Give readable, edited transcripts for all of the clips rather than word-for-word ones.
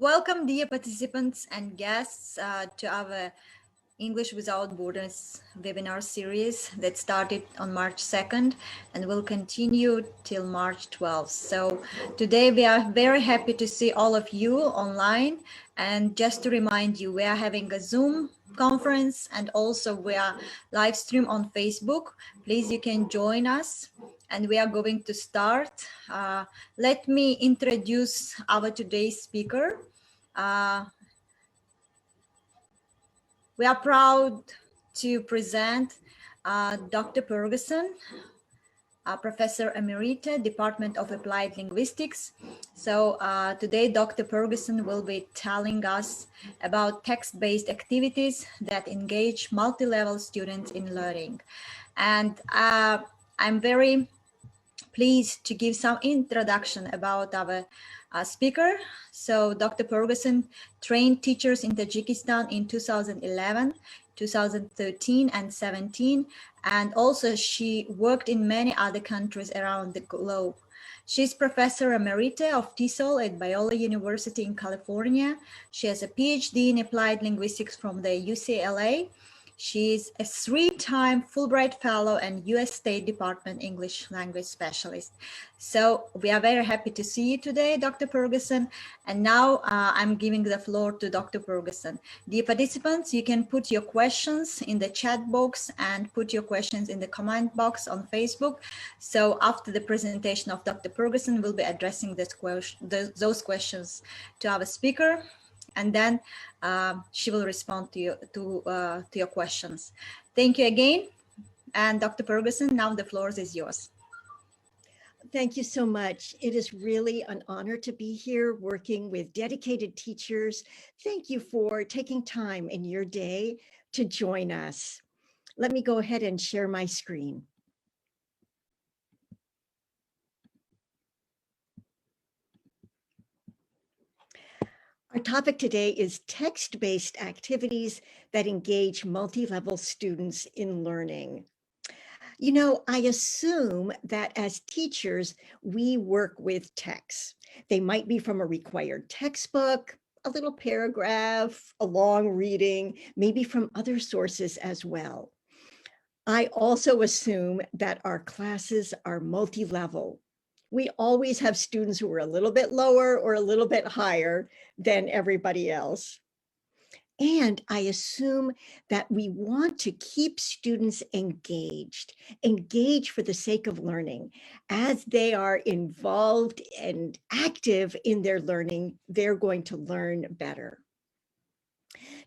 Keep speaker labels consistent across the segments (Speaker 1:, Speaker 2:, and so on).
Speaker 1: Welcome, dear participants and guests, to our English Without Borders webinar series that started on March 2nd and will continue till March 12th. So today we are very happy to see all of you online. And just to remind you, we are having a Zoom conference and also we are live stream on Facebook. Please, you can join us. And we are going to start. Let me introduce our today's speaker. We are proud to present Dr. Purgason, Professor Emerita, Department of Applied Linguistics. So today, Dr. Purgason will be telling us about text-based activities that engage multi-level students in learning. And I'm very pleased to give some introduction about our speaker. So Dr. Purgason trained teachers in Tajikistan in 2011, 2013 and 17. And also she worked in many other countries around the globe. She's Professor Emerita of TESOL at Biola University in California. She has a Ph.D. in Applied Linguistics from the UCLA. She's a 3-time Fulbright Fellow and U.S. State Department English Language Specialist. So we are very happy to see you today, Dr. Purgason. And now I'm giving the floor to Dr. Purgason. Dear participants, you can put your questions in the chat box and put your questions in the comment box on Facebook. So after the presentation of Dr. Purgason, we'll be addressing those questions to our speaker. And then she will respond to your questions. Thank you again. And Dr. Purgason, now the floor is yours.
Speaker 2: Thank you so much. It is really an honor to be here working with dedicated teachers. Thank you for taking time in your day to join us. Let me go ahead and share my screen. Our topic today is text-based activities that engage multi-level students in learning. You know, I assume that as teachers, we work with texts. They might be from a required textbook, a little paragraph, a long reading, maybe from other sources as well. I also assume that our classes are multi-level. We always have students who are a little bit lower or a little bit higher than everybody else. And I assume that we want to keep students engaged for the sake of learning. As they are involved and active in their learning, they're going to learn better.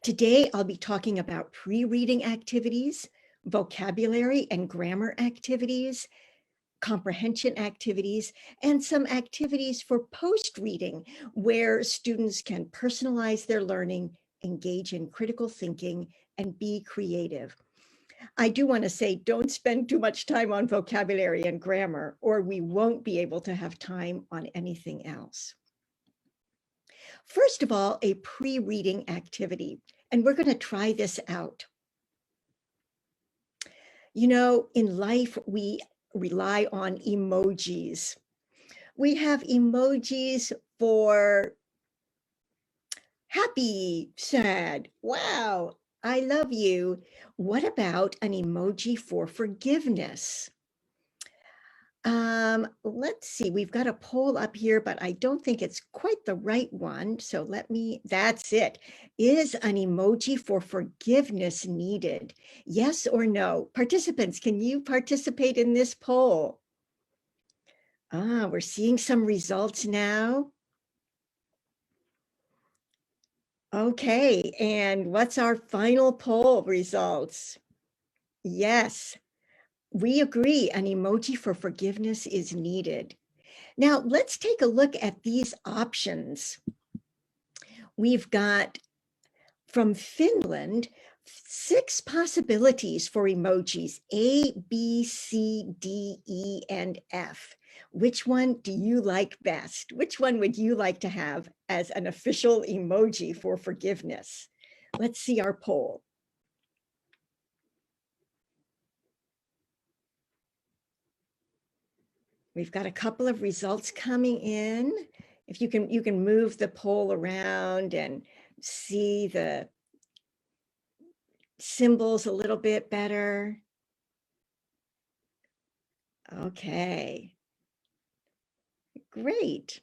Speaker 2: Today, I'll be talking about pre-reading activities, vocabulary and grammar activities, comprehension activities, and some activities for post-reading where students can personalize their learning, engage in critical thinking, and be creative. I do want to say, don't spend too much time on vocabulary and grammar, or we won't be able to have time on anything else. First of all, a pre-reading activity, and we're going to try this out. You know, in life, we rely on emojis. We have emojis for happy, sad, wow, I love you. What about an emoji for forgiveness? Let's see, we've got a poll up here, but I don't think it's quite the right one. So that's it. Is an emoji for forgiveness needed? Yes or no? Participants, can you participate in this poll? We're seeing some results now. Okay, and what's our final poll results? Yes, we agree an emoji for forgiveness is needed. Now, let's take a look at these options. We've got, from Finland, 6 possibilities for emojis, A, B, C, D, E, and F. Which one do you like best? Which one would you like to have as an official emoji for forgiveness? Let's see our poll. We've got a couple of results coming in. If you can move the poll around and see the symbols a little bit better. Okay. Great.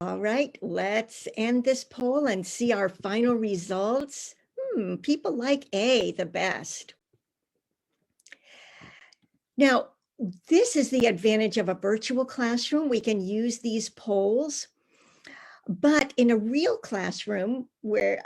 Speaker 2: All right, let's end this poll and see our final results. People like A the best. Now, this is the advantage of a virtual classroom. We can use these polls, but in a real classroom where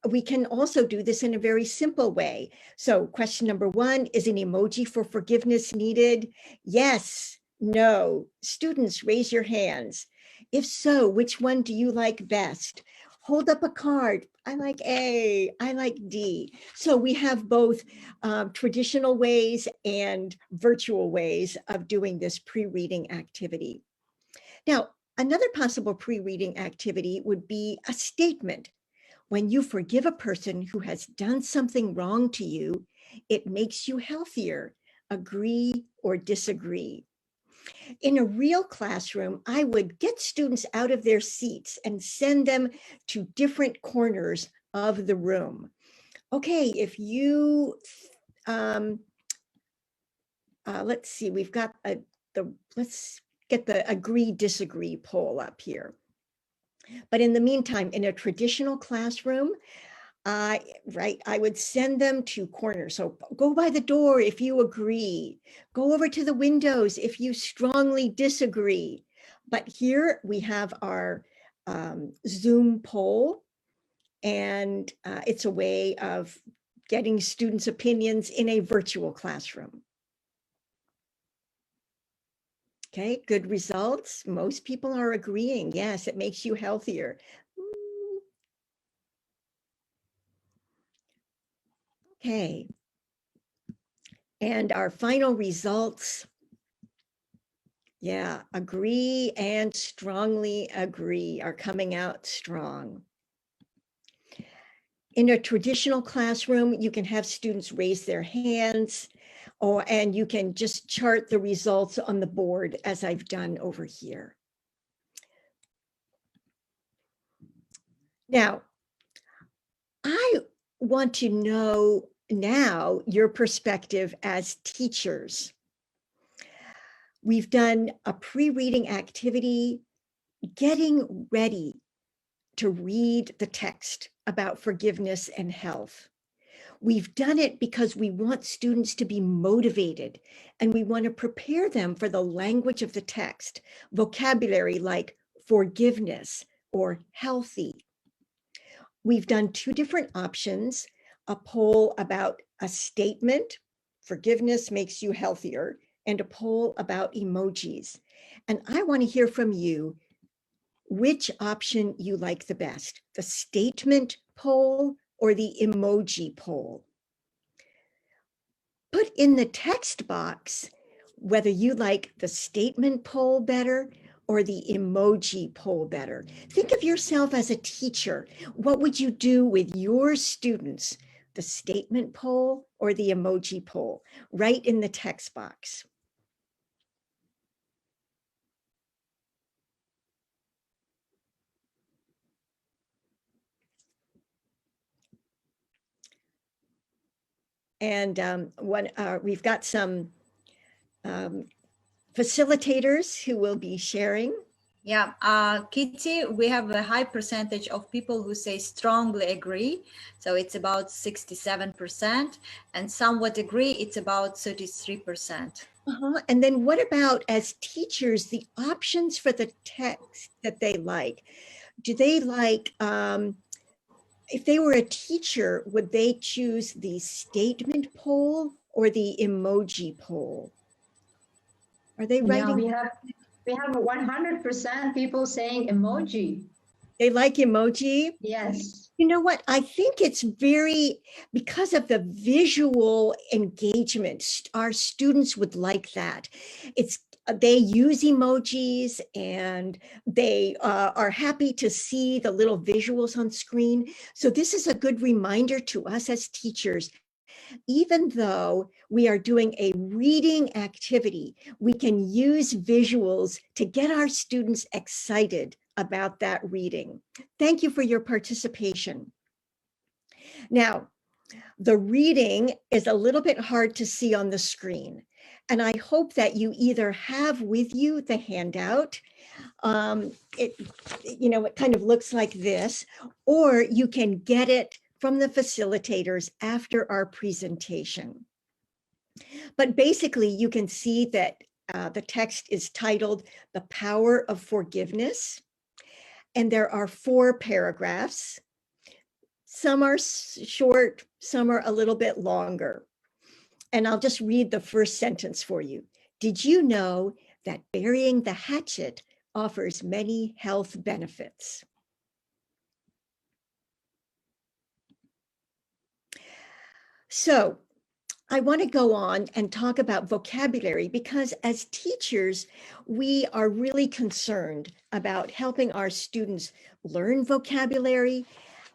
Speaker 2: we can also do this in a very simple way. So question number 1, is an emoji for forgiveness needed? Yes, no. Students, raise your hands. If so, which one do you like best? Hold up a card. I like A, I like D. So we have both traditional ways and virtual ways of doing this pre-reading activity. Now, another possible pre-reading activity would be a statement. When you forgive a person who has done something wrong to you, it makes you healthier. Agree or disagree? In a real classroom, I would get students out of their seats and send them to different corners of the room. Okay, if you, let's see, we've got let's get the agree, disagree poll up here. But in the meantime, in a traditional classroom, I would send them to corners. So go by the door if you agree, go over to the windows if you strongly disagree. But here we have our Zoom poll, and it's a way of getting students' opinions in a virtual classroom. Okay, good results. Most people are agreeing. Yes, it makes you healthier. Okay. And our final results, yeah, agree and strongly agree are coming out strong. In a traditional classroom, you can have students raise their hands, and you can just chart the results on the board as I've done over here. Now, I want to know now your perspective as teachers. We've done a pre-reading activity, getting ready to read the text about forgiveness and health. We've done it because we want students to be motivated, and we want to prepare them for the language of the text, vocabulary like forgiveness or healthy. We've done 2 different options, a poll about a statement, forgiveness makes you healthier, and a poll about emojis. And I want to hear from you which option you like the best, the statement poll or the emoji poll. Put in the text box whether you like the statement poll better or the emoji poll better. Think of yourself as a teacher. What would you do with your students, the statement poll or the emoji poll? Write in the text box. And we've got some facilitators who will be sharing.
Speaker 1: Yeah, Kitty, we have a high percentage of people who say strongly agree. So it's about 67%, and somewhat agree, it's about 33%.
Speaker 2: And then what about, as teachers, the options for the text that they like? Do they like, if they were a teacher, would they choose the statement poll or the emoji poll? Are they writing?
Speaker 3: Yeah, we have 100% people saying emoji.
Speaker 2: They like emoji?
Speaker 3: Yes.
Speaker 2: You know what? I think it's because of the visual engagement, our students would like that. They use emojis, and they are happy to see the little visuals on screen. So this is a good reminder to us as teachers Even though we are doing a reading activity, we can use visuals to get our students excited about that reading. Thank you for your participation. Now, the reading is a little bit hard to see on the screen, and I hope that you either have with you the handout, it kind of looks like this, or you can get it from the facilitators after our presentation. But basically, you can see that the text is titled "The Power of Forgiveness," and there are 4 paragraphs. Some are short, some are a little bit longer. And I'll just read the first sentence for you. Did you know that burying the hatchet offers many health benefits? So I want to go on and talk about vocabulary because as teachers, we are really concerned about helping our students learn vocabulary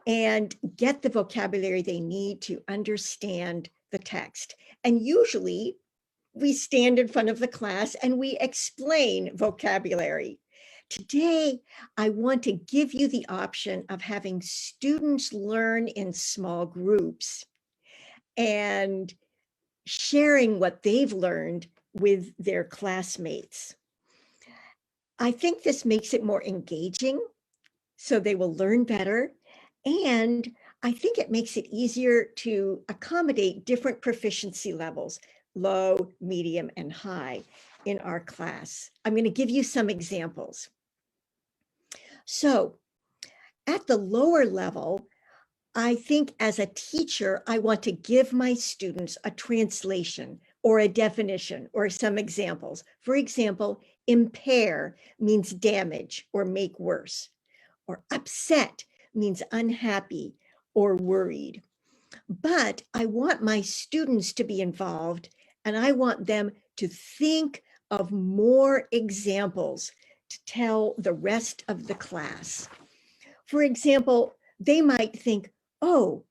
Speaker 2: and get the vocabulary they need to understand the text. And usually we stand in front of the class and we explain vocabulary. Today, I want to give you the option of having students learn in small groups and sharing what they've learned with their classmates. I think this makes it more engaging, so they will learn better. And I think it makes it easier to accommodate different proficiency levels, low, medium, and high in our class. I'm going to give you some examples. So at the lower level, I think as a teacher, I want to give my students a translation or a definition or some examples. For example, impair means damage or make worse, or upset means unhappy or worried. But I want my students to be involved, and I want them to think of more examples to tell the rest of the class. For example, they might think, oh,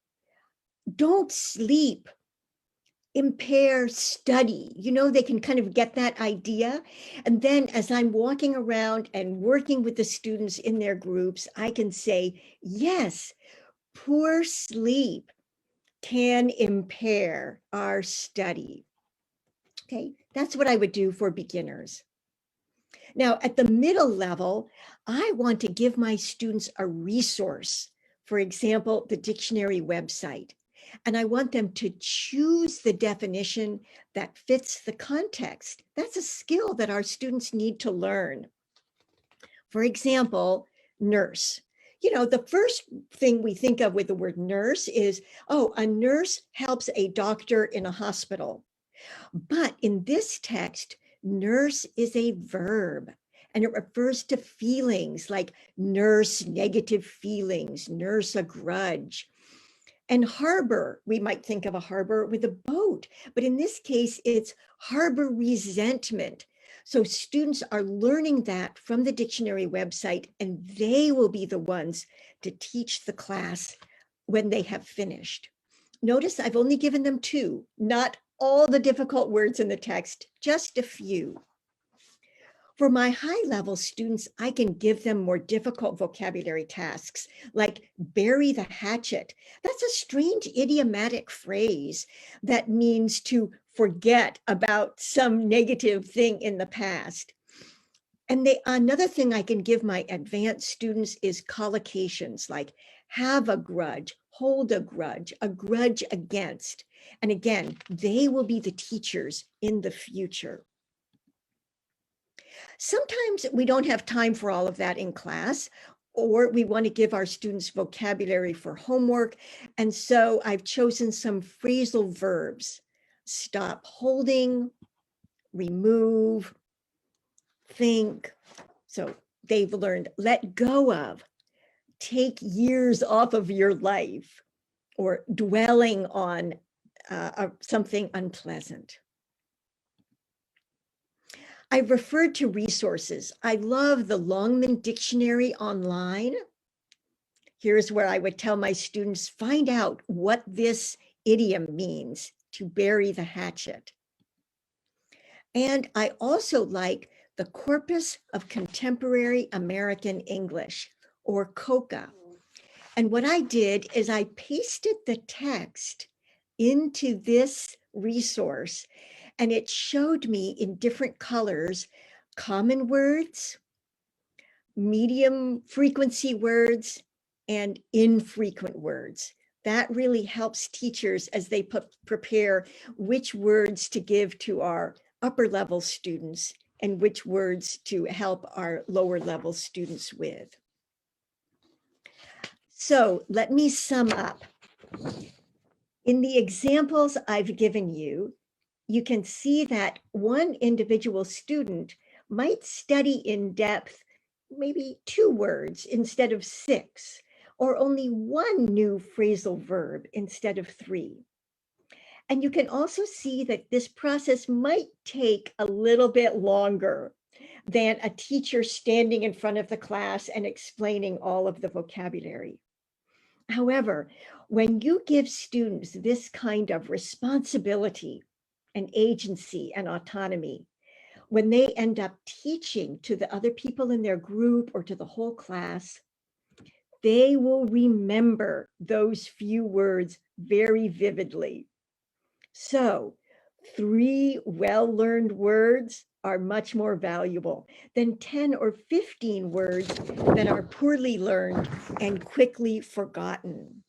Speaker 2: don't sleep, impair study. They can kind of get that idea. And then as I'm walking around and working with the students in their groups, I can say, yes, poor sleep can impair our study. Okay, that's what I would do for beginners. Now, at the middle level, I want to give my students a resource, for example, the dictionary website. And I want them to choose the definition that fits the context. That's a skill that our students need to learn. For example, nurse. The first thing we think of with the word nurse is, oh, a nurse helps a doctor in a hospital. But in this text, nurse is a verb, and it refers to feelings like nurse negative feelings, nurse a grudge. And harbor, we might think of a harbor with a boat, but in this case, it's harbor resentment. So students are learning that from the dictionary website, and they will be the ones to teach the class when they have finished. Notice I've only given them 2, not all the difficult words in the text, just a few. For my high-level students, I can give them more difficult vocabulary tasks, like bury the hatchet. That's a strange idiomatic phrase that means to forget about some negative thing in the past. And another thing I can give my advanced students is collocations, like have a grudge, hold a grudge against. And again, they will be the teachers in the future. Sometimes we don't have time for all of that in class, or we want to give our students vocabulary for homework. And so I've chosen some phrasal verbs: stop holding, remove, think. So they've learned let go of, take years off of your life, or dwelling on something unpleasant. I've referred to resources. I love the Longman Dictionary online. Here's where I would tell my students, find out what this idiom means, to bury the hatchet. And I also like the Corpus of Contemporary American English, or COCA. And what I did is I pasted the text into this resource, and it showed me in different colors common words, medium frequency words, and infrequent words. That really helps teachers as they prepare which words to give to our upper level students and which words to help our lower level students with. So let me sum up. In the examples I've given you, you can see that one individual student might study in depth maybe 2 words instead of 6, or only 1 new phrasal verb instead of 3. And you can also see that this process might take a little bit longer than a teacher standing in front of the class and explaining all of the vocabulary. However, when you give students this kind of responsibility and agency and autonomy, when they end up teaching to the other people in their group or to the whole class, they will remember those few words very vividly. So 3 well-learned words are much more valuable than 10 or 15 words that are poorly learned and quickly forgotten.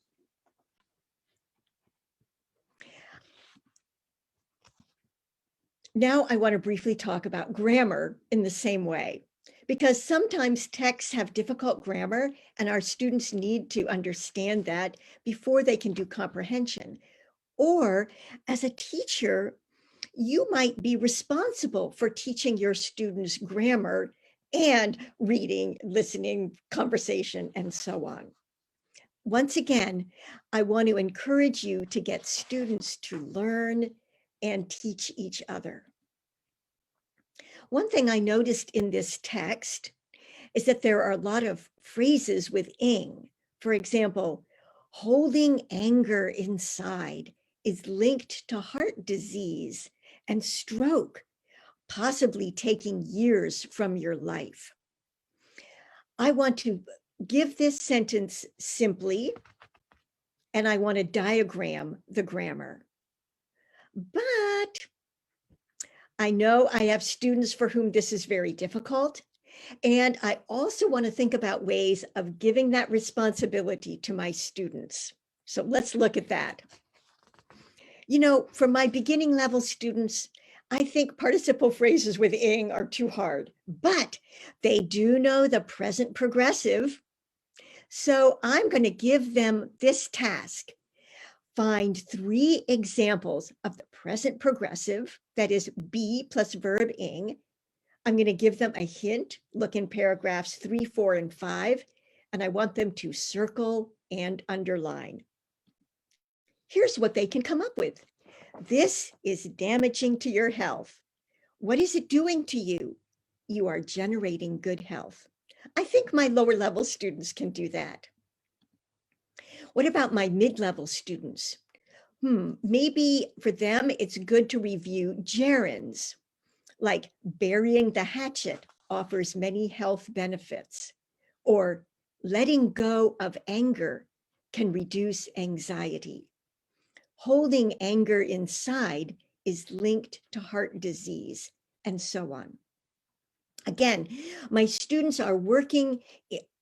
Speaker 2: Now I want to briefly talk about grammar in the same way, because sometimes texts have difficult grammar and our students need to understand that before they can do comprehension. Or as a teacher, you might be responsible for teaching your students grammar and reading, listening, conversation, and so on. Once again, I want to encourage you to get students to learn and teach each other. One thing I noticed in this text is that there are a lot of phrases with ing. For example, holding anger inside is linked to heart disease and stroke, possibly taking years from your life. I want to give this sentence simply, and I want to diagram the grammar. But I know I have students for whom this is very difficult. And I also want to think about ways of giving that responsibility to my students. So let's look at that. You know, for my beginning level students, I think participle phrases with ing are too hard, but they do know the present progressive. So I'm going to give them this task. Find 3 examples of the present progressive, that is be plus verb ing. I'm going to give them a hint, look in paragraphs 3, 4, and 5, and I want them to circle and underline. Here's what they can come up with. This is damaging to your health. What is it doing to you? You are generating good health. I think my lower level students can do that. What about my mid-level students? Maybe for them, it's good to review gerunds, like burying the hatchet offers many health benefits, or letting go of anger can reduce anxiety. Holding anger inside is linked to heart disease, and so on. Again, my students are working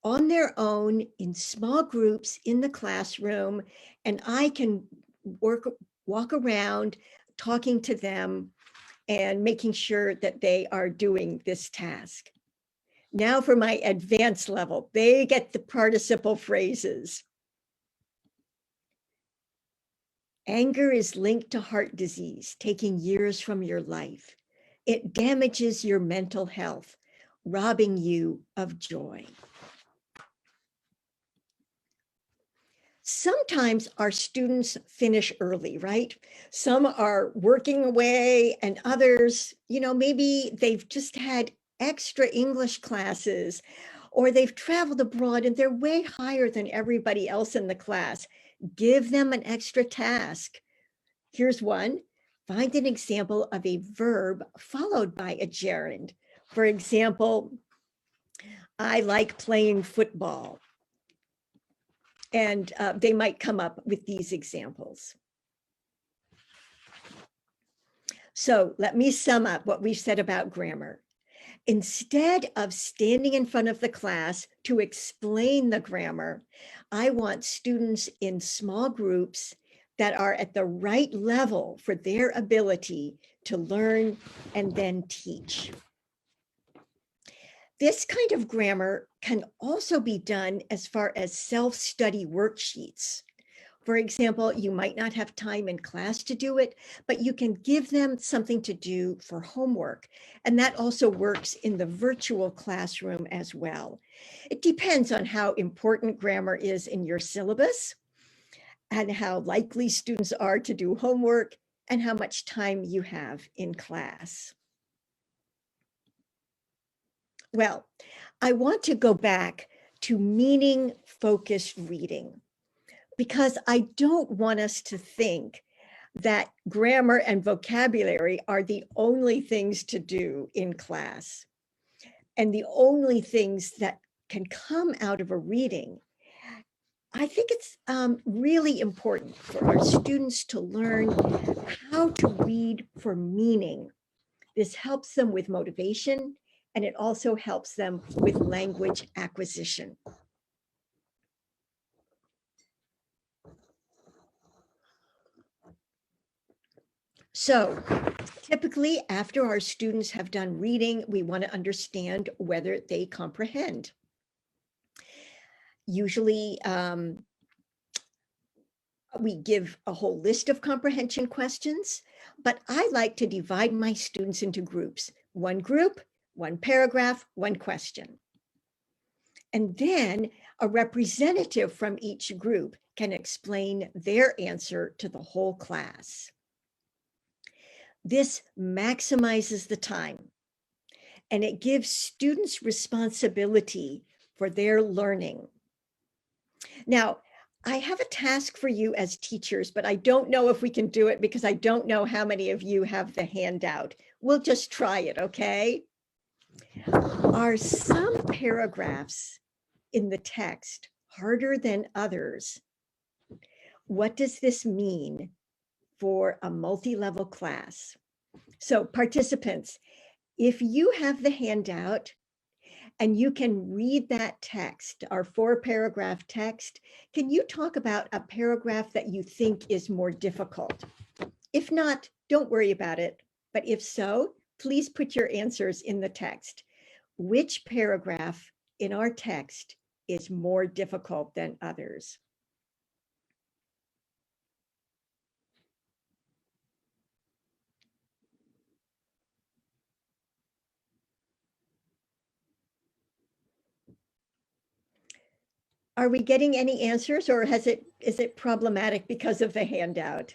Speaker 2: on their own in small groups in the classroom, and I can walk around talking to them and making sure that they are doing this task. Now for my advanced level, they get the participle phrases. Anger is linked to heart disease, taking years from your life. It damages your mental health, robbing you of joy. Sometimes our students finish early, right? Some are working away and others, maybe they've just had extra English classes or they've traveled abroad and they're way higher than everybody else in the class. Give them an extra task. Here's one. Find an example of a verb followed by a gerund. For example, I like playing football. And they might come up with these examples. So let me sum up what we've said about grammar. Instead of standing in front of the class to explain the grammar, I want students in small groups that are at the right level for their ability to learn and then teach. This kind of grammar can also be done as far as self-study worksheets. For example, you might not have time in class to do it, but you can give them something to do for homework. And that also works in the virtual classroom as well. It depends on how important grammar is in your syllabus and how likely students are to do homework and how much time you have in class. Well, I want to go back to meaning-focused reading, because I don't want us to think that grammar and vocabulary are the only things to do in class and the only things that can come out of a reading. I think it's really important for our students to learn how to read for meaning. This helps them with motivation, and it also helps them with language acquisition. So typically, after our students have done reading, we want to understand whether they comprehend. Usually, we give a whole list of comprehension questions, but I like to divide my students into groups. One group, one paragraph, one question. And then a representative from each group can explain their answer to the whole class. This maximizes the time, and it gives students responsibility for their learning. Now, I have a task for you as teachers, but I don't know if we can do it because I don't know how many of you have the handout. We'll just try it, okay? Are some paragraphs in the text harder than others? What does this mean for a multi-level class? So participants, if you have the handout and you can read that text, our 4-paragraph text, can you talk about a paragraph that you think is more difficult? If not, don't worry about it. But if so, please put your answers in the text. Which paragraph in our text is more difficult than others? Are we getting any answers, or is it problematic because of the handout?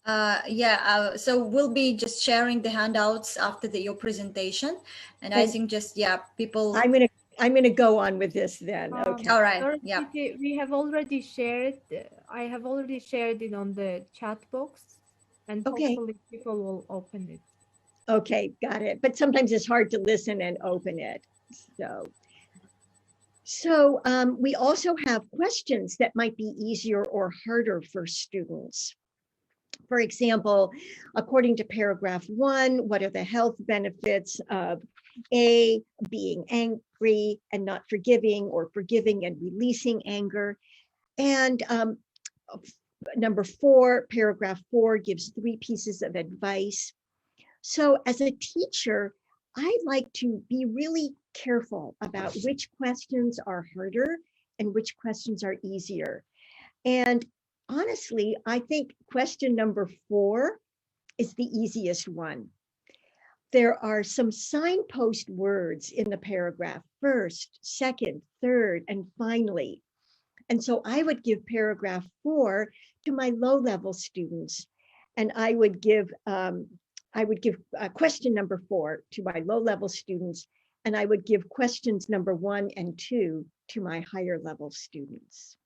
Speaker 1: So we'll be just sharing the handouts after your presentation, and I think just people.
Speaker 2: I'm gonna go on with this then. Okay.
Speaker 1: All right. Yeah.
Speaker 4: We have already shared. I have already shared it on the chat box, and hopefully people will open it.
Speaker 2: Okay, got it. But sometimes it's hard to listen and open it. So we also have questions that might be easier or harder for students. For example, according to paragraph 1, what are the health benefits of A, being angry and not forgiving, or forgiving and releasing anger? And number 4, paragraph 4 gives 3 pieces of advice. So as a teacher, I like to be really careful about which questions are harder and which questions are easier. And honestly, I think question number 4 is the easiest one. There are some signpost words in the paragraph: first, second, third, and finally. And so I would give paragraph 4 to my low-level students, and I would give question number 4 to my low-level students, and I would give questions number 1 and 2 to my higher level students.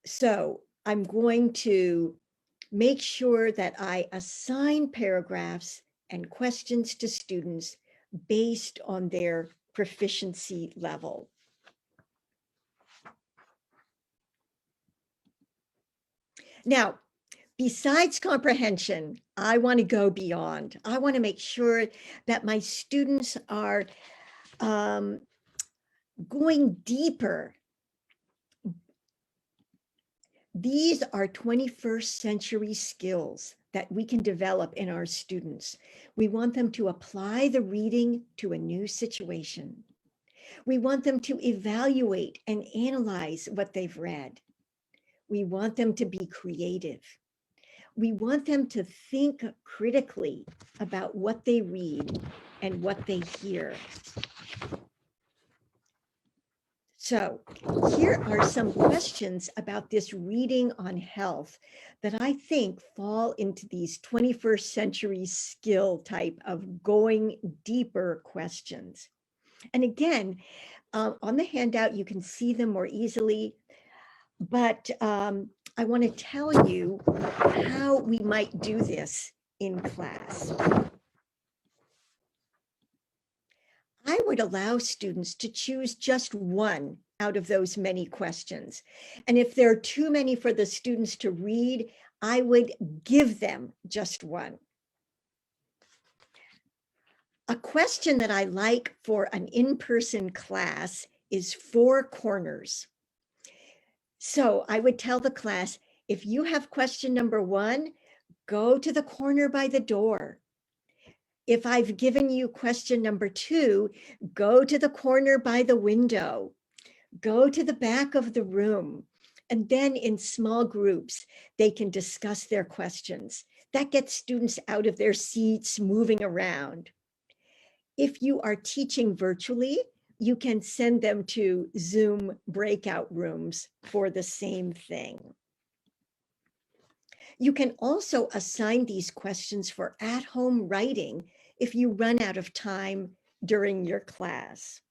Speaker 2: So I'm going to make sure that I assign paragraphs and questions to students based on their proficiency level. Now, besides comprehension, I want to go beyond. I want to make sure that my students are going deeper. These are 21st century skills that we can develop in our students. We want them to apply the reading to a new situation. We want them to evaluate and analyze what they've read. We want them to be creative. We want them to think critically about what they read and what they hear. So here are some questions about this reading on health that I think fall into these 21st century skill type of going deeper questions. And again, on the handout, you can see them more easily, but I want to tell you how we might do this in class. I would allow students to choose just one out of those many questions. And if there are too many for the students to read, I would give them just one. A question that I like for an in-person class is 4 corners. So I would tell the class, if you have question number 1, go to the corner by the door. If I've given you question number 2, go to the corner by the window, go to the back of the room, and then in small groups, they can discuss their questions. That gets students out of their seats, moving around. If you are teaching virtually, you can send them to Zoom breakout rooms for the same thing. You can also assign these questions for at-home writing if you run out of time during your class.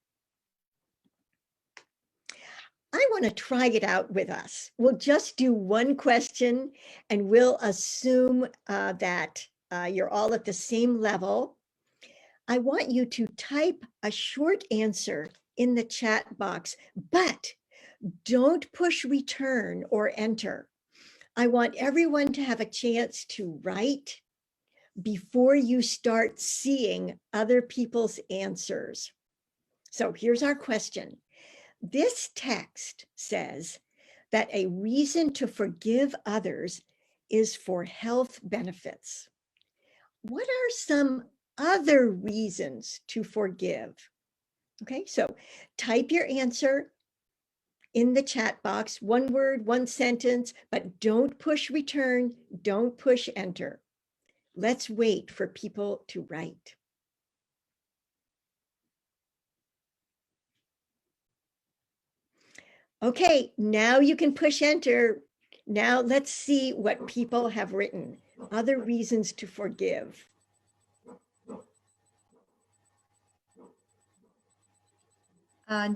Speaker 2: I want to try it out with us. We'll just do one question and we'll assume that you're all at the same level. I want you to type a short answer in the chat box, but don't push return or enter. I want everyone to have a chance to write before you start seeing other people's answers. So here's our question. This text says that a reason to forgive others is for health benefits. What are some other reasons to forgive? Okay, so type your answer in the chat box, one word, one sentence, but don't push return, don't push enter. Let's wait for people to write. Okay, now you can push enter. Now let's see what people have written. Other reasons to forgive.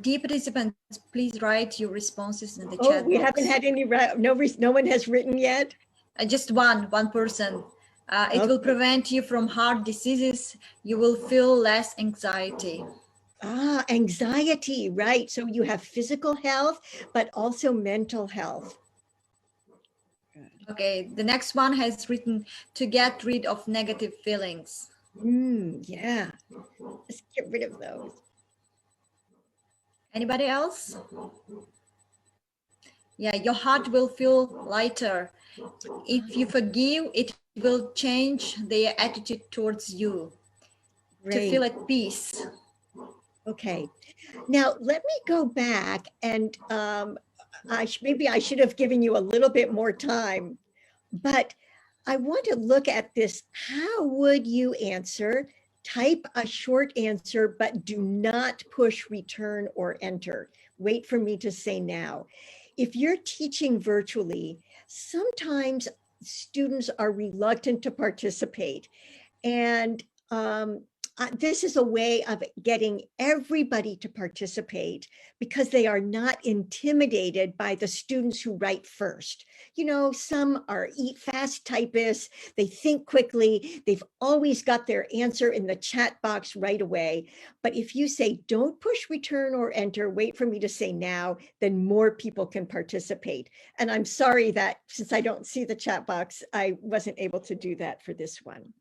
Speaker 1: Dear participants, please write your responses in the
Speaker 2: Oh,
Speaker 1: chat
Speaker 2: we
Speaker 1: box.
Speaker 2: haven't had any, no one has written yet?
Speaker 1: Just one person. It
Speaker 2: Okay.
Speaker 1: will prevent you from heart diseases. You will feel less anxiety.
Speaker 2: Ah, anxiety, right. So you have physical health, but also mental health.
Speaker 1: Okay, the next one has written to get rid of negative feelings.
Speaker 2: Yeah, let's get rid of those.
Speaker 1: Anybody else? Yeah, your heart will feel lighter. If you forgive, it will change their attitude towards you.
Speaker 2: Great.
Speaker 1: To feel at peace.
Speaker 2: Okay, now let me go back and maybe I should have given you a little bit more time, but I want to look at this. How would you answer? Type a short answer, but do not push return or enter. Wait for me to say now. If you're teaching virtually, sometimes students are reluctant to participate. And this is a way of getting everybody to participate because they are not intimidated by the students who write first. You know, some are eat fast typists, they think quickly, they've always got their answer in the chat box right away. But if you say, don't push return or enter, wait for me to say now, then more people can participate. And I'm sorry that since I don't see the chat box, I wasn't able to do that for this one.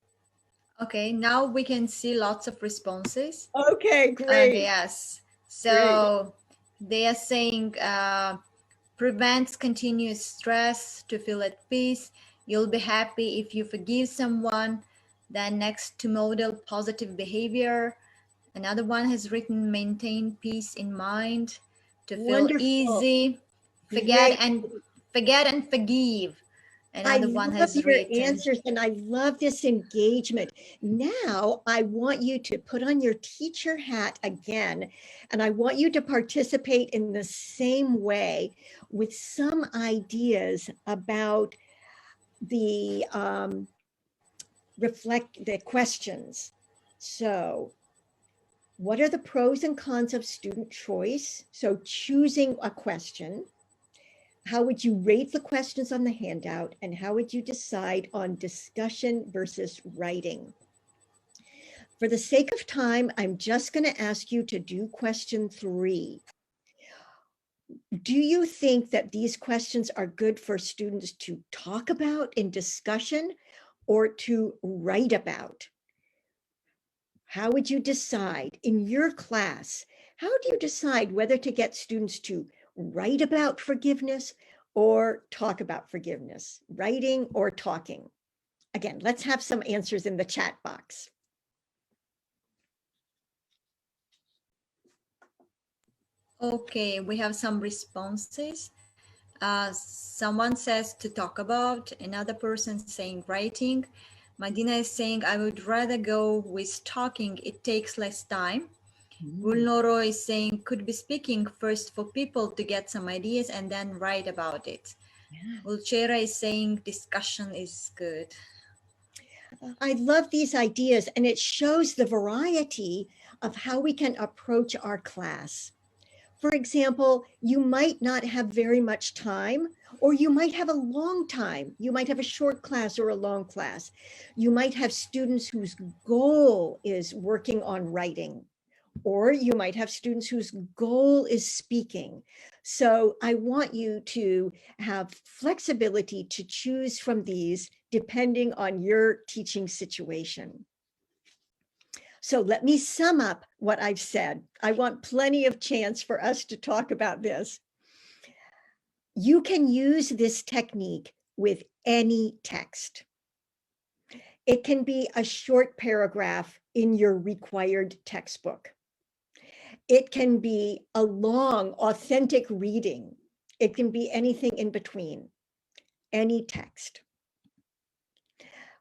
Speaker 1: Okay, now we can see lots of responses.
Speaker 2: Okay, great.
Speaker 1: Yes, so they are saying prevents continuous stress to feel at peace. You'll be happy if you forgive someone. Then next, to model positive behavior. Another one has written maintain peace in mind, to feel
Speaker 2: Wonderful.
Speaker 1: easy, forget and forgive. Another one has
Speaker 2: your
Speaker 1: written
Speaker 2: answers, and I love this engagement. Now I want you to put on your teacher hat again, and I want you to participate in the same way with some ideas about the the questions. So what are the pros and cons of student choice? So choosing a question. How would you rate the questions on the handout, and how would you decide on discussion versus writing? For the sake of time, I'm just going to ask you to do question 3. Do you think that these questions are good for students to talk about in discussion or to write about? How would you decide in your class? How do you decide whether to get students to write about forgiveness or talk about forgiveness, writing or talking? Again, let's have some answers in the chat box.
Speaker 1: Okay, we have some responses. Someone says to talk about, another person saying writing. Madina is saying, I would rather go with talking, it takes less time. Gulnoro is saying, could be speaking first for people to get some ideas and then write about it. Ulchera is saying, discussion is good.
Speaker 2: I love these ideas, and it shows the variety of how we can approach our class. For example, you might not have very much time, or you might have a long time. You might have a short class or a long class. You might have students whose goal is working on writing, or you might have students whose goal is speaking. So I want you to have flexibility to choose from these depending on your teaching situation. So let me sum up what I've said. I want plenty of chance for us to talk about this. You can use this technique with any text. It can be a short paragraph in your required textbook. It can be a long, authentic reading. It can be anything in between, any text.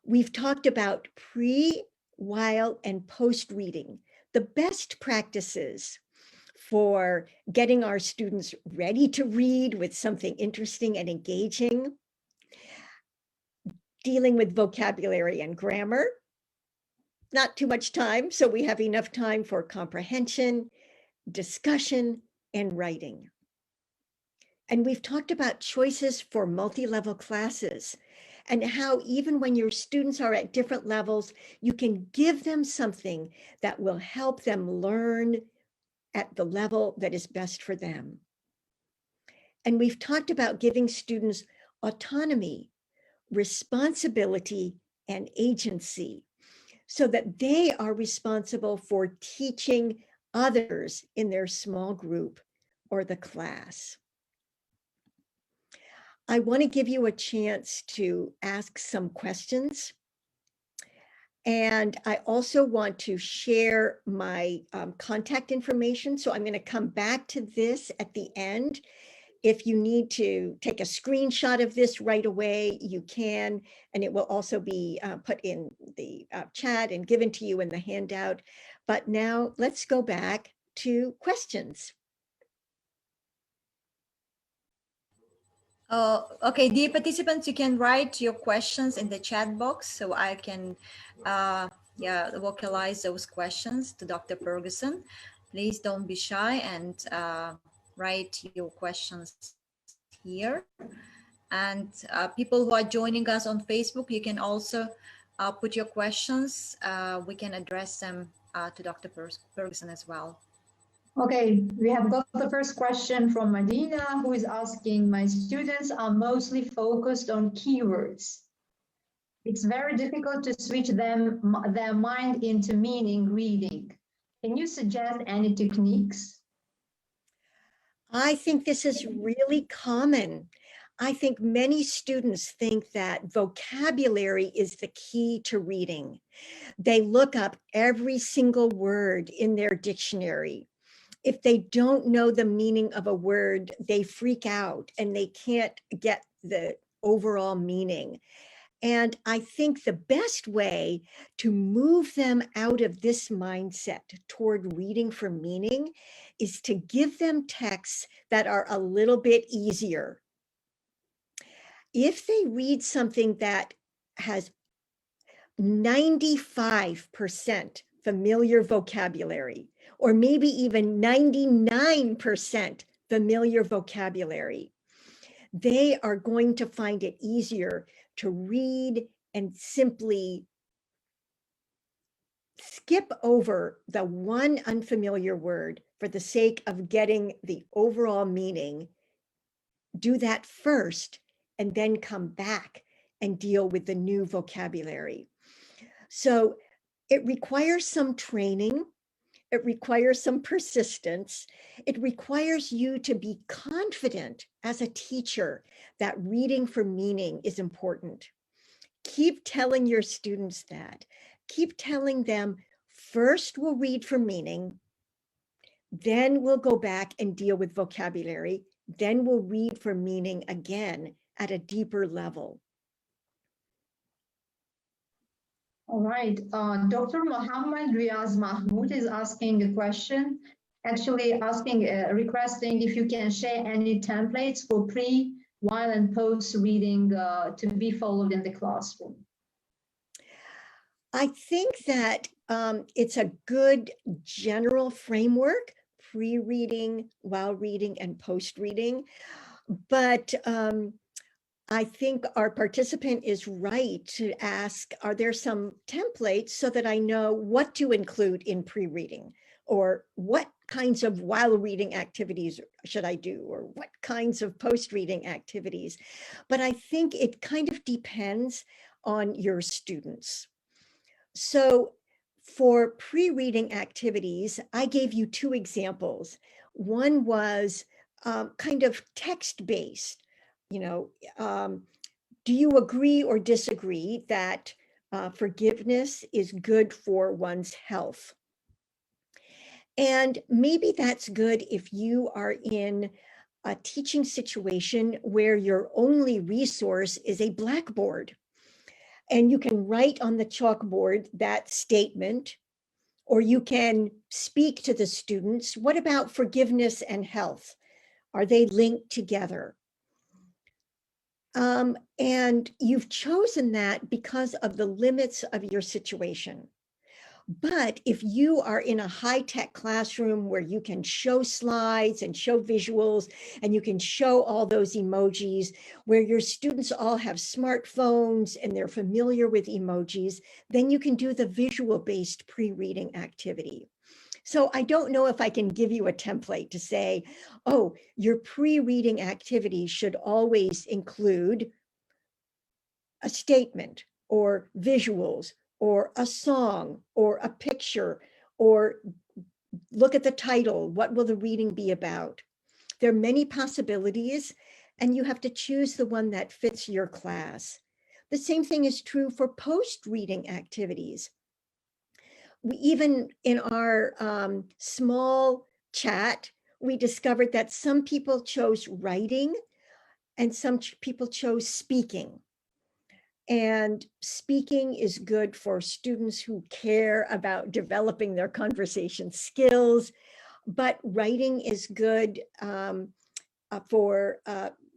Speaker 2: We've talked about pre, while, and post reading, the best practices for getting our students ready to read with something interesting and engaging, dealing with vocabulary and grammar, not too much time, so we have enough time for comprehension, discussion, and writing. And we've talked about choices for multi-level classes and how even when your students are at different levels, you can give them something that will help them learn at the level that is best for them. And we've talked about giving students autonomy, responsibility, and agency so that they are responsible for teaching others in their small group or the class. I want to give you a chance to ask some questions. And I also want to share my contact information. So I'm going to come back to this at the end. If you need to take a screenshot of this right away, you can, and it will also be put in the chat and given to you in the handout. But now let's go back to questions.
Speaker 1: Okay, dear participants, you can write your questions in the chat box so I can yeah, vocalize those questions to Dr. Purgason. Please don't be shy and write your questions here. And people who are joining us on Facebook, you can also put your questions. We can address them to Dr. Purgason as well.
Speaker 3: Okay, we have got the first question from Medina, who is asking, my students are mostly focused on keywords. It's very difficult to switch their mind into meaning reading. Can you suggest any techniques?
Speaker 2: I think this is really common. I think many students think that vocabulary is the key to reading. They look up every single word in their dictionary. If they don't know the meaning of a word, they freak out and they can't get the overall meaning. And I think the best way to move them out of this mindset toward reading for meaning is to give them texts that are a little bit easier. If they read something that has 95% familiar vocabulary, or maybe even 99% familiar vocabulary, they are going to find it easier to read and simply skip over the one unfamiliar word for the sake of getting the overall meaning. Do that first and then come back and deal with the new vocabulary. So it requires some training. It requires some persistence. It requires you to be confident as a teacher that reading for meaning is important. Keep telling your students that. Keep telling them, first we'll read for meaning, then we'll go back and deal with vocabulary, then we'll read for meaning again at a deeper level.
Speaker 3: All right, Dr. Mohammed Riaz Mahmoud is asking a question, actually asking, requesting if you can share any templates for pre, while, and post reading to be followed in the classroom.
Speaker 2: I think that it's a good general framework, pre-reading, while reading, and post-reading. But I think our participant is right to ask, are there some templates so that I know what to include in pre-reading, or what kinds of while reading activities should I do, or what kinds of post-reading activities? But I think it kind of depends on your students. So for pre-reading activities, I gave you two examples. One was kind of text-based. Do you agree or disagree that forgiveness is good for one's health? And maybe that's good if you are in a teaching situation where your only resource is a blackboard. And you can write on the chalkboard that statement, or you can speak to the students. What about forgiveness and health? Are they linked together? And you've chosen that because of the limits of your situation. But if you are in a high-tech classroom where you can show slides and show visuals, and you can show all those emojis, where your students all have smartphones and they're familiar with emojis, then you can do the visual-based pre-reading activity. So I don't know if I can give you a template to say, oh, your pre-reading activity should always include a statement or visuals or a song or a picture, or look at the title. What will the reading be about? There are many possibilities, and you have to choose the one that fits your class. The same thing is true for post-reading activities. Even in our small chat, we discovered that some people chose writing and some people chose speaking. And speaking is good for students who care about developing their conversation skills, but writing is good for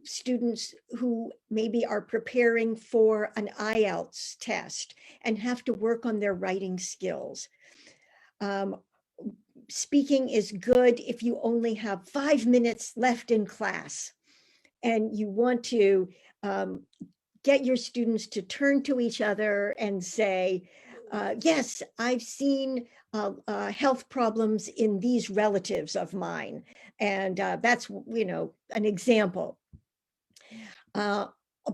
Speaker 2: students who maybe are preparing for an IELTS test and have to work on their writing skills. Speaking is good if you only have 5 minutes left in class and you want to get your students to turn to each other and say, yes, I've seen health problems in these relatives of mine. And that's, an example.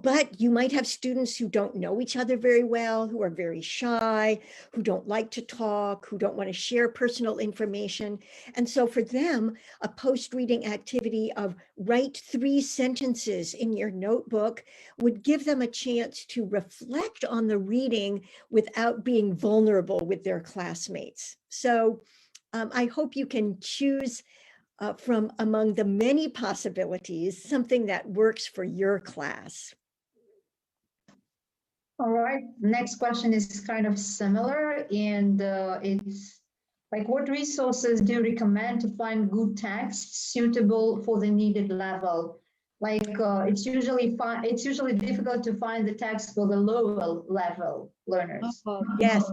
Speaker 2: But you might have students who don't know each other very well, who are very shy, who don't like to talk, who don't want to share personal information. And so for them, a post-reading activity of write 3 sentences in your notebook would give them a chance to reflect on the reading without being vulnerable with their classmates. So I hope you can choose from among the many possibilities, something that works for your class.
Speaker 3: All right, next question is kind of similar, and it's like, what resources do you recommend to find good texts suitable for the needed level? Like it's usually difficult to find the text for the lower level learners.
Speaker 2: Yes,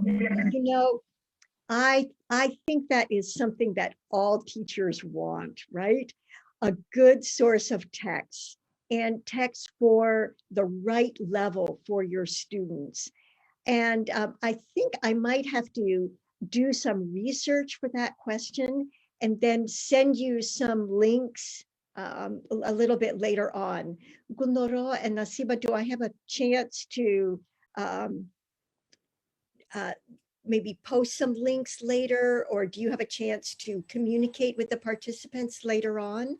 Speaker 2: I think that is something that all teachers want, right? A good source of text, and text for the right level for your students. And I think I might have to do some research for that question and then send you some links a little bit later on. Gundoro and Nasiba, do I have a chance to maybe post some links later, or do you have a chance to communicate with the participants later on?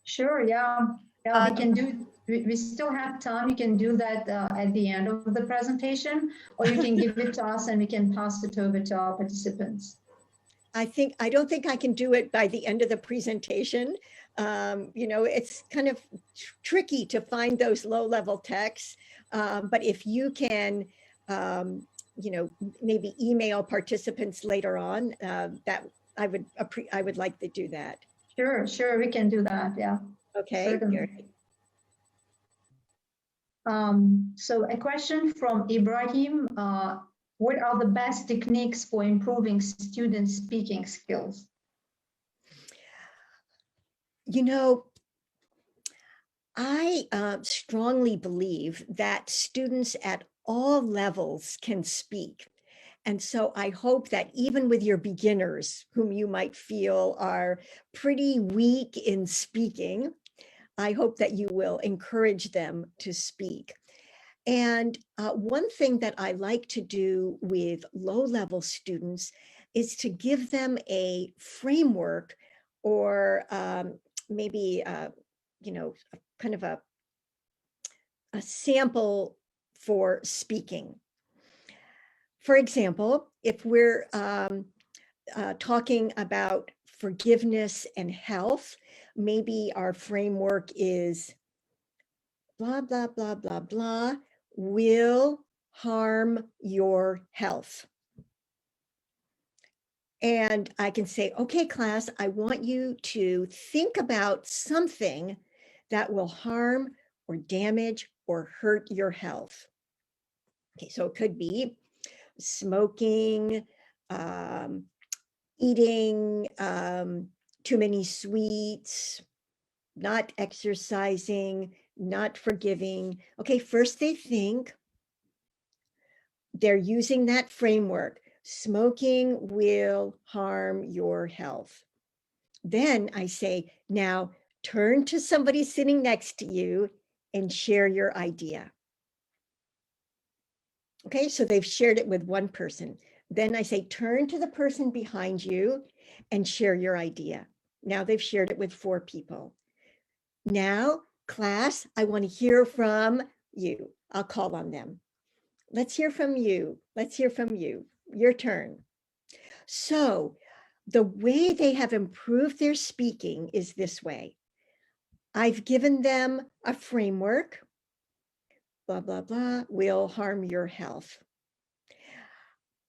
Speaker 3: Sure, yeah. Yeah, we can do, we still have time. You can do that at the end of the presentation, or you can give it to us and we can pass it over to our participants.
Speaker 2: I don't think I can do it by the end of the presentation. It's kind of tricky to find those low-level texts, but if you can, maybe email participants later on, that I would like to do that.
Speaker 3: Sure, we can do that, yeah.
Speaker 2: Okay.
Speaker 3: So a question from Ibrahim, what are the best techniques for improving students' speaking skills?
Speaker 2: I strongly believe that students at all levels can speak. And so I hope that even with your beginners, whom you might feel are pretty weak in speaking, I hope that you will encourage them to speak. And one thing that I like to do with low-level students is to give them a framework, or maybe, kind of a sample for speaking. For example, if we're talking about forgiveness and health, maybe our framework is blah, blah, blah, blah, blah, will harm your health. And I can say, okay, class, I want you to think about something that will harm or damage or hurt your health. Okay, so it could be smoking, eating too many sweets, not exercising, not forgiving. Okay, first they think, they're using that framework. Smoking will harm your health. Then I say, now turn to somebody sitting next to you and share your idea. Okay, so they've shared it with one person. Then I say, turn to the person behind you and share your idea. Now they've shared it with 4 people. Now, class, I want to hear from you. I'll call on them. Let's hear from you. Let's hear from you. Your turn. So the way they have improved their speaking is this way. I've given them a framework, blah, blah, blah, will harm your health.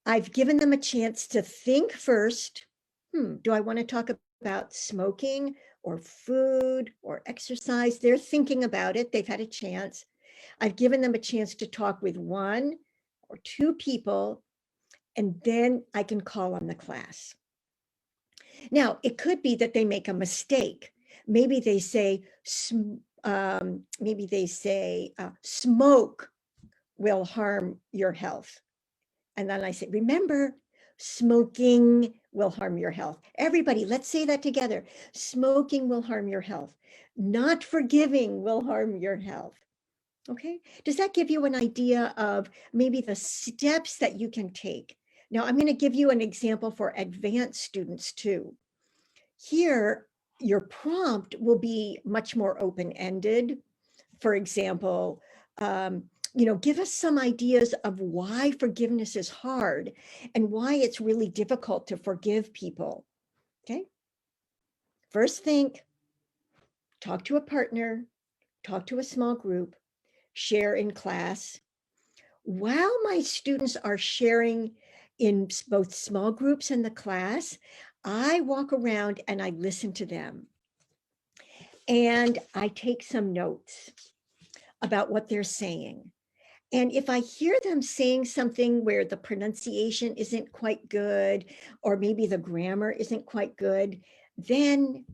Speaker 2: I've given them a chance to think first, do I want to talk about smoking or food or exercise. They're thinking about it. They've had a chance. I've given them a chance to talk with 1 or 2 people, and then I can call on the class. Now, it could be that they make a mistake. Maybe they say, smoke will harm your health. And then I say, remember, smoking will harm your health. Everybody, let's say that together. Smoking will harm your health. Not forgiving will harm your health. Okay, does that give you an idea of maybe the steps that you can take? Now, I'm going to give you an example for advanced students too. Here, your prompt will be much more open-ended. For example, give us some ideas of why forgiveness is hard and why it's really difficult to forgive people. Okay. First, talk to a partner, talk to a small group, share in class. While my students are sharing in both small groups and the class, I walk around and I listen to them. And I take some notes about what they're saying. And if I hear them saying something where the pronunciation isn't quite good, or maybe the grammar isn't quite good, then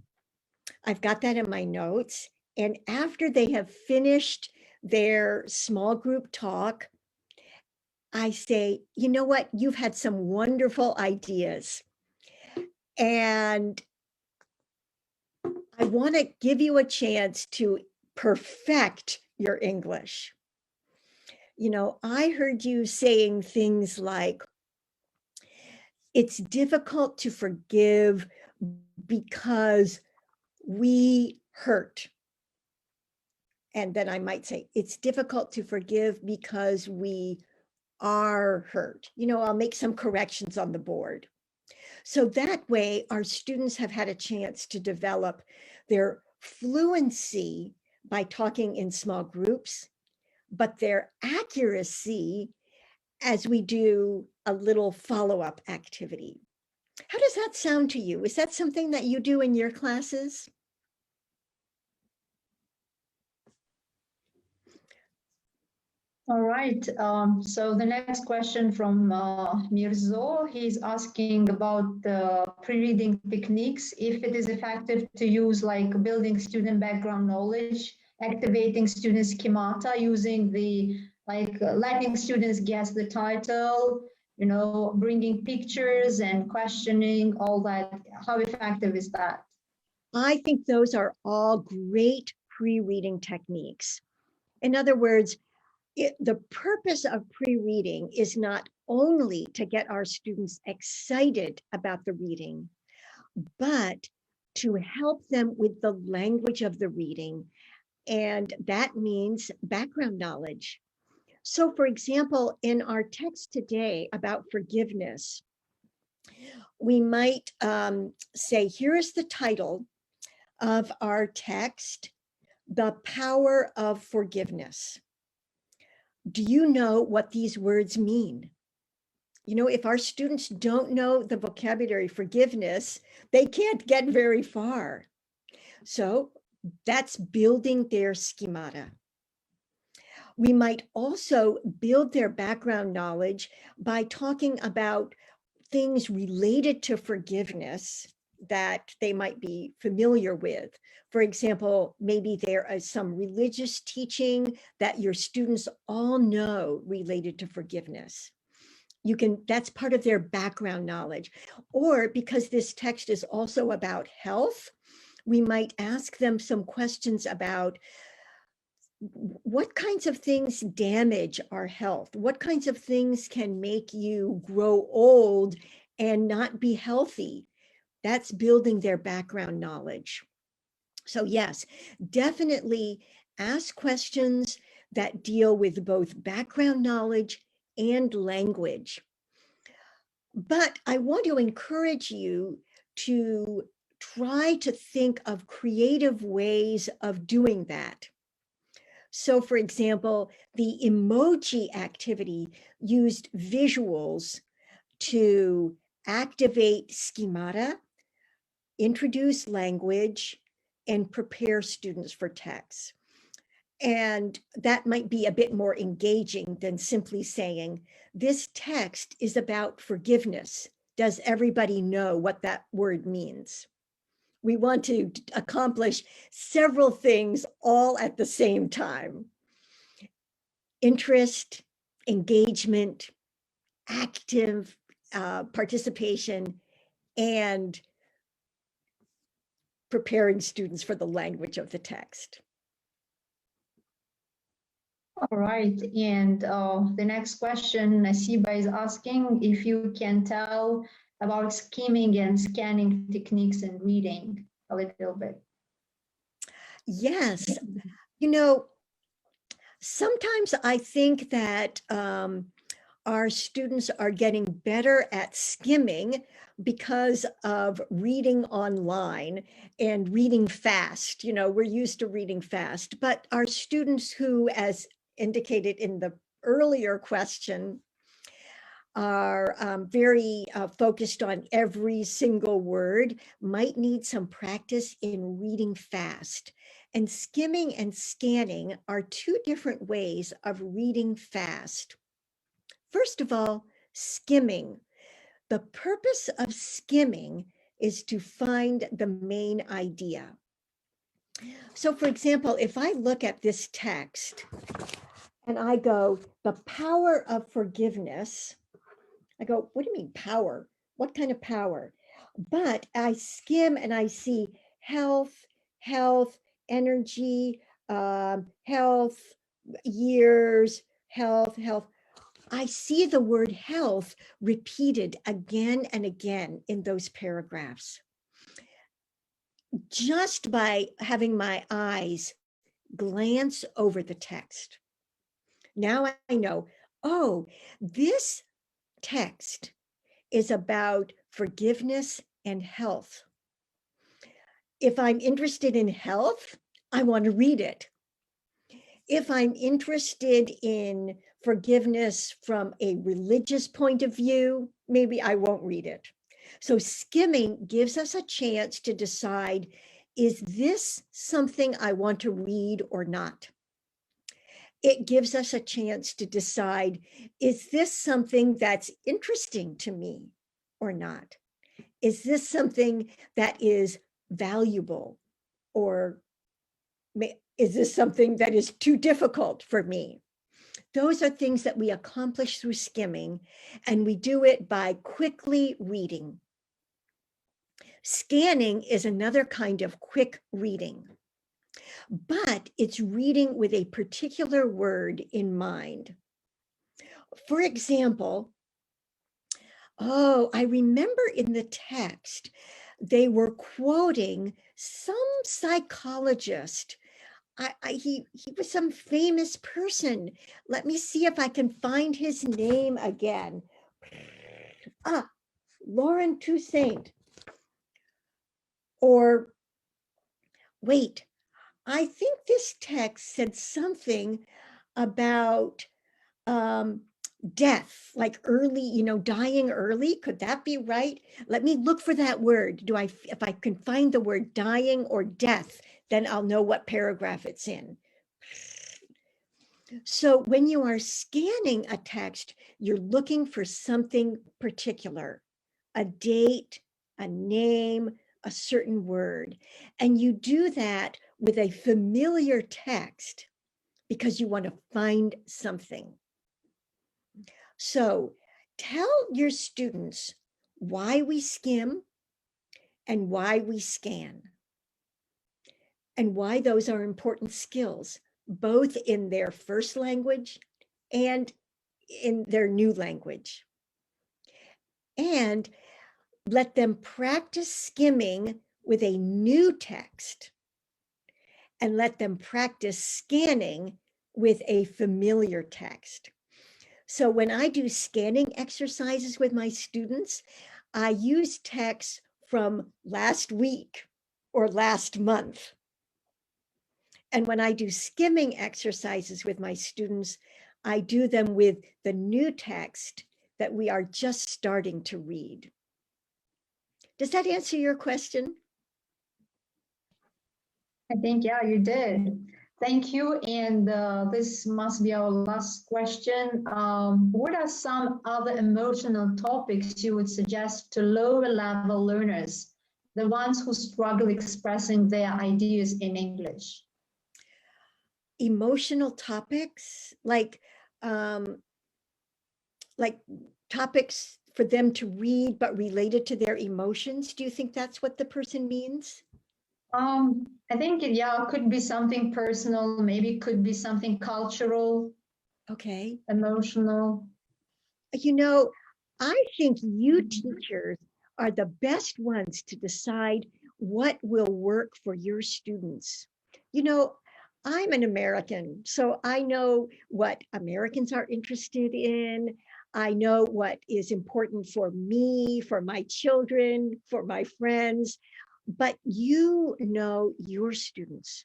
Speaker 2: I've got that in my notes. And after they have finished their small group talk, I say, you know what, you've had some wonderful ideas. And I want to give you a chance to perfect your English. I heard you saying things like, it's difficult to forgive because we hurt. And then I might say, it's difficult to forgive because we are hurt. I'll make some corrections on the board. So that way, our students have had a chance to develop their fluency by talking in small groups, but their accuracy as we do a little follow-up activity. How does that sound to you? Is that something that you do in your classes?
Speaker 3: All right. So the next question from Mirzo, he's asking about the pre-reading techniques, if it is effective to use like building student background knowledge, activating student schemata, using the letting students guess the title, bringing pictures and questioning, all that. How effective is that?
Speaker 2: I think those are all great pre-reading techniques. In other words, the purpose of pre-reading is not only to get our students excited about the reading, but to help them with the language of the reading. And that means background knowledge. So for example, in our text today about forgiveness, we might say, here is the title of our text, The Power of Forgiveness. Do you know what these words mean? If our students don't know the vocabulary forgiveness, they can't get very far. So that's building their schemata. We might also build their background knowledge by talking about things related to forgiveness that they might be familiar with. For example, maybe there is some religious teaching that your students all know related to forgiveness. That's part of their background knowledge. Or because this text is also about health, we might ask them some questions about what kinds of things damage our health? What kinds of things can make you grow old and not be healthy? That's building their background knowledge. So yes, definitely ask questions that deal with both background knowledge and language. But I want to encourage you to try to think of creative ways of doing that. So for example, the emoji activity used visuals to activate schemata, introduce language, and prepare students for text. And that might be a bit more engaging than simply saying, this text is about forgiveness. Does everybody know what that word means? We want to accomplish several things all at the same time. Interest, engagement, active participation, and preparing students for the language of the text.
Speaker 3: All right, and the next question, Nasiba is asking if you can tell about skimming and scanning techniques in reading a little bit.
Speaker 2: Yes, you know, sometimes I think that our students are getting better at skimming because of reading online and reading fast. You know, we're used to reading fast, but our students who, as indicated in the earlier question, are very focused on every single word, might need some practice in reading fast. And skimming and scanning are two different ways of reading fast. First of all, skimming. The purpose of skimming is to find the main idea. So for example, if I look at this text and I go, the power of forgiveness, I go, what do you mean power? What kind of power? But I skim and I see health, energy, health, years, health. I see the word health repeated again and again in those paragraphs. Just by having my eyes glance over the text. Now I know, oh, this text is about forgiveness and health. If I'm interested in health, I want to read it. If I'm interested in forgiveness from a religious point of view, maybe I won't read it. So skimming gives us a chance to decide, is this something I want to read or not? It gives us a chance to decide, is this something that's interesting to me or not? Is this something that is valuable, or is this something that is too difficult for me? Those are things that we accomplish through skimming, and we do it by quickly reading. Scanning is another kind of quick reading, but it's reading with a particular word in mind. For example, I remember in the text, they were quoting some psychologist. He was some famous person. Let me see if I can find his name again. Lauren Toussaint. Or wait, I think this text said something about death, like early, dying early. Could that be right? Let me look for that word. If I can find the word dying or death, then I'll know what paragraph it's in. So when you are scanning a text, you're looking for something particular, a date, a name, a certain word. And you do that with a familiar text because you want to find something. So tell your students why we skim and why we scan, and why those are important skills, both in their first language and in their new language. And let them practice skimming with a new text, and let them practice scanning with a familiar text. So when I do scanning exercises with my students, I use texts from last week or last month. And when I do skimming exercises with my students, I do them with the new text that we are just starting to read. Does that answer your question?
Speaker 3: I think, yeah, you did. Thank you. And this must be our last question. What are some other emotional topics you would suggest to lower level learners, the ones who struggle expressing their ideas in English?
Speaker 2: Emotional topics, like topics for them to read, but related to their emotions. Do you think that's what the person means?
Speaker 3: I think, yeah, it could be something personal, maybe it could be something cultural,
Speaker 2: Okay.
Speaker 3: emotional.
Speaker 2: You know, I think you teachers are the best ones to decide what will work for your students. You know, I'm an American, so I know what Americans are interested in. I know what is important for me, for my children, for my friends, but you know your students,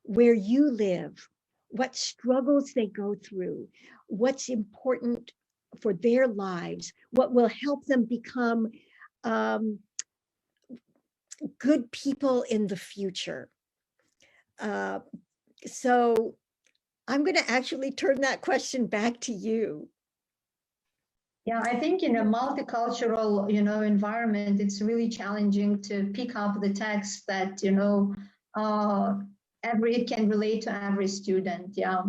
Speaker 2: where you live, what struggles they go through, what's important for their lives, what will help them become good people in the future. Uh, so I'm going to actually turn that question back to you.
Speaker 3: Yeah, I think in a multicultural, environment, it's really challenging to pick up the text that, it can relate to every student. Yeah.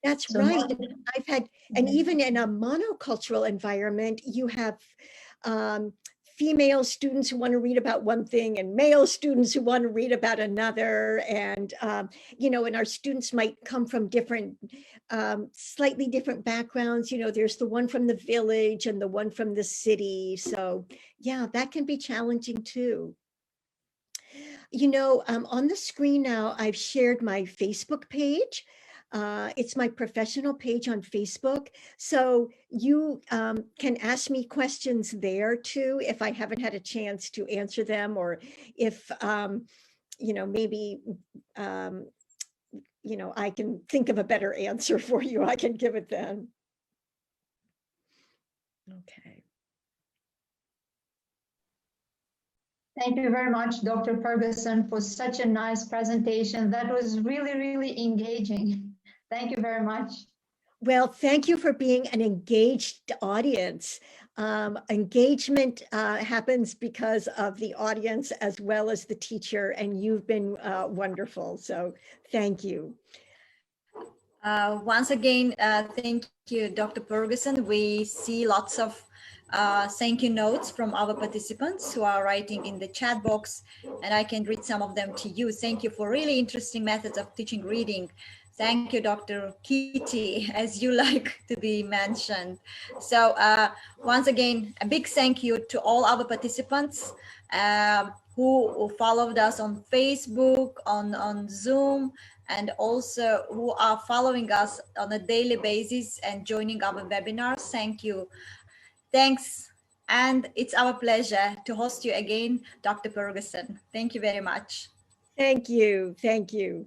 Speaker 2: That's
Speaker 3: So
Speaker 2: right. I've had, and
Speaker 3: Mhm.
Speaker 2: even in a monocultural environment, you have female students who want to read about one thing and male students who want to read about another. And, and our students might come from different, slightly different backgrounds. There's the one from the village and the one from the city. So yeah, that can be challenging too. On the screen now, I've shared my Facebook page. It's my professional page on Facebook. So you can ask me questions there too, if I haven't had a chance to answer them, or if, maybe, I can think of a better answer for you. I can give it then. Okay.
Speaker 3: Thank you very much, Dr. Purgason, for such a nice presentation. That was really, really engaging. Thank you very much.
Speaker 2: Well, thank you for being an engaged audience. Engagement happens because of the audience as well as the teacher, and you've been wonderful. So thank you.
Speaker 1: Once again, thank you, Dr. Purgason. We see lots of thank you notes from our participants who are writing in the chat box, and I can read some of them to you. Thank you for really interesting methods of teaching reading. Thank you, Dr. Kitty, as you like to be mentioned. So once again, a big thank you to all our participants who followed us on Facebook, on Zoom, and also who are following us on a daily basis and joining our webinars. Thank you. Thanks. And it's our pleasure to host you again, Dr. Purgason. Thank you very much.
Speaker 2: Thank you. Thank you.